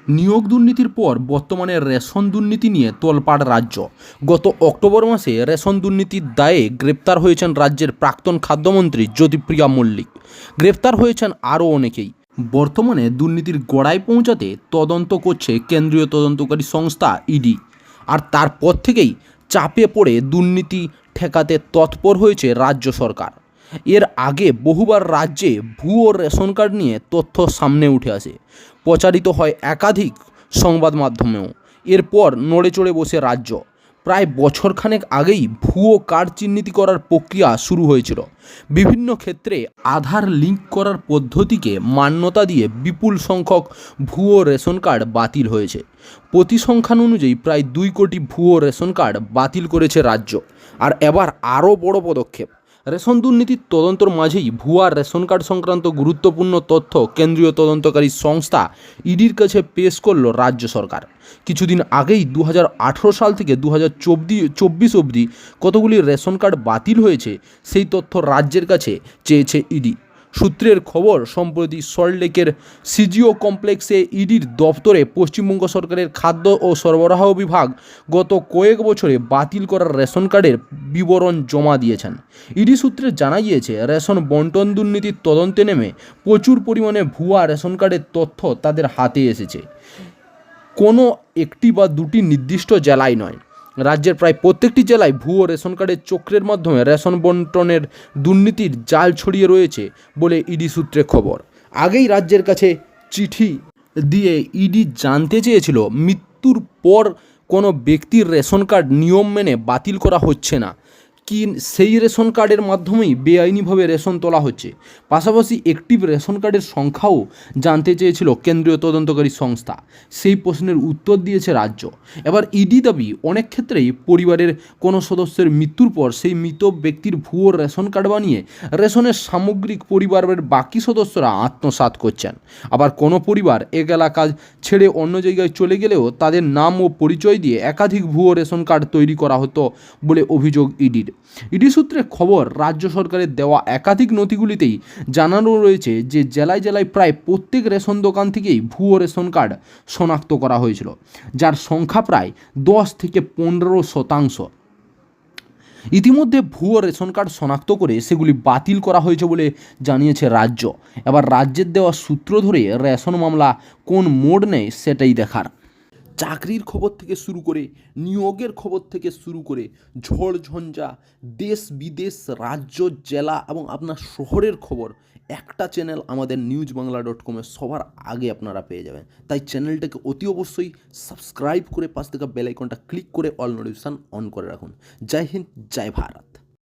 নিয়োগ দুর্নীতির পর বর্তমানে রেশন দুর্নীতি নিয়ে তোলপাড় রাজ্য। গত অক্টোবর মাসে রেশন দুর্নীতির দায়ে গ্রেপ্তার হয়েছেন রাজ্যের প্রাক্তন খাদ্যমন্ত্রী জ্যোতিপ্রিয়া মল্লিক। গ্রেপ্তার হয়েছেন আরও অনেকেই। বর্তমানে দুর্নীতির গোড়ায় পৌঁছাতে তদন্ত করছে কেন্দ্রীয় তদন্তকারী সংস্থা ইডি। আর তারপর থেকেই চাপে পড়ে দুর্নীতি ঠেকাতে তৎপর হয়েছে রাজ্য সরকার। এর আগে বহুবার রাজ্যে ভুয়ো রেশন কার্ড নিয়ে তথ্য সামনে উঠে আসে, প্রচারিত হয় একাধিক সংবাদ মাধ্যমেও। এরপর নড়ে চড়ে বসে রাজ্য। প্রায় বছরখানেক আগেই ভুয়ো কার্ড চিহ্নিত করার প্রক্রিয়া শুরু হয়েছিল। বিভিন্ন ক্ষেত্রে আধার লিঙ্ক করার পদ্ধতিকে মান্যতা দিয়ে বিপুল সংখ্যক ভুয়ো রেশন কার্ড বাতিল হয়েছে। পরিসংখ্যান অনুযায়ী প্রায় 2 কোটি ভুয়ো রেশন কার্ড বাতিল করেছে রাজ্য। আর এবার আরও বড় পদক্ষেপ, রেশন দুর্নীতির তদন্তর মাঝেই ভুয়া রেশন কার্ড সংক্রান্ত গুরুত্বপূর্ণ তথ্য কেন্দ্রীয় তদন্তকারী সংস্থা ইডির কাছে পেশ করল রাজ্য সরকার। কিছুদিন আগেই 2018 সাল থেকে 2024 অবধি কতগুলি রেশন কার্ড বাতিল হয়েছে সেই তথ্য রাজ্যের কাছে চেয়েছে ইডি। সূত্রের খবর, সম্প্রতি সল্টলেকের সিজিও কমপ্লেক্সে ইডির দপ্তরে পশ্চিমবঙ্গ সরকারের খাদ্য ও সরবরাহ বিভাগ গত কয়েক বছরে বাতিল করা রেশন কার্ডের বিবরণ জমা দিয়েছেন। ইডি সূত্রে জানা গিয়েছে, রেশন বন্টন দুর্নীতির তদন্তে নেমে প্রচুর পরিমাণে ভুয়া রেশন কার্ডের তথ্য তাদের হাতে এসেছে। কোনো একটি বা দুটি নির্দিষ্ট জেলায় নয়, রাজ্যের প্রায় প্রত্যেকটি জেলায় ভুয়ো রেশন কার্ডের চক্রের মাধ্যমে রেশন বন্টনের দুর্নীতির জাল ছড়িয়ে রয়েছে বলে ইডি সূত্রে খবর। আগেই রাজ্যের কাছে চিঠি দিয়ে ইডি জানতে চেয়েছিল, মৃত্যুর পর কোনো ব্যক্তির রেশন কার্ড নিয়ম মেনে বাতিল করা হচ্ছে না কি সেই রেশন কার্ডের মাধ্যমেই বেআইনিভাবে রেশন তোলা হচ্ছে। পাশাপাশি অ্যাক্টিভ রেশন কার্ডের সংখ্যাও জানতে চেয়েছিল কেন্দ্রীয় তদন্তকারী সংস্থা। সেই প্রশ্নের উত্তর দিয়েছে রাজ্য। এবার ইডি দাবি, অনেক ক্ষেত্রেই পরিবারের কোনো সদস্যের মৃত্যুর পর সেই মৃত ব্যক্তির ভুয়ো রেশন কার্ড বানিয়ে রেশনের সামগ্রিক পরিবারের বাকি সদস্যরা আত্মসাৎ করছেন। আবার কোনো পরিবার এক এলাকা ছেড়ে অন্য জায়গায় চলে গেলেও তাদের নাম ও পরিচয় দিয়ে একাধিক ভুয়ো রেশন কার্ড তৈরি করা হতো বলে অভিযোগ ইডির। ইডি সূত্রে খবর, রাজ্য সরকারের দেওয়া একাধিক নথিগুলিতেই জানানো রয়েছে যে জেলায় জেলায় প্রায় প্রত্যেক রেশন দোকান থেকেই ভুয়ো রেশন কার্ড শনাক্ত করা হয়েছিল, যার সংখ্যা প্রায় 10 থেকে 15%। ইতিমধ্যে ভুয়ো রেশন কার্ড শনাক্ত করে সেগুলি বাতিল করা হয়েছে বলে জানিয়েছে রাজ্য। এবার রাজ্যের দেওয়া সূত্র ধরে রেশন মামলা কোন মোড় নেয় সেটাই দেখার। চাকরির খবর থেকে শুরু করে নিয়োগের খবর থেকে শুরু করে ঝড় ঝঞ্ঝা, দেশ বিদেশ, রাজ্য, জেলা এবং আপনার শহরের খবর একটা চ্যানেল আমাদের newsbangla.com সবার আগে আপনারা পেয়ে যাবেন। তাই চ্যানেলটাকে অতি অবশ্যই সাবস্ক্রাইব করে পাশ থেকে বেল আইকনটা ক্লিক করে অল নোটিফিকেশন অন করে রাখুন। জয় হিন্দ, জয় ভারত।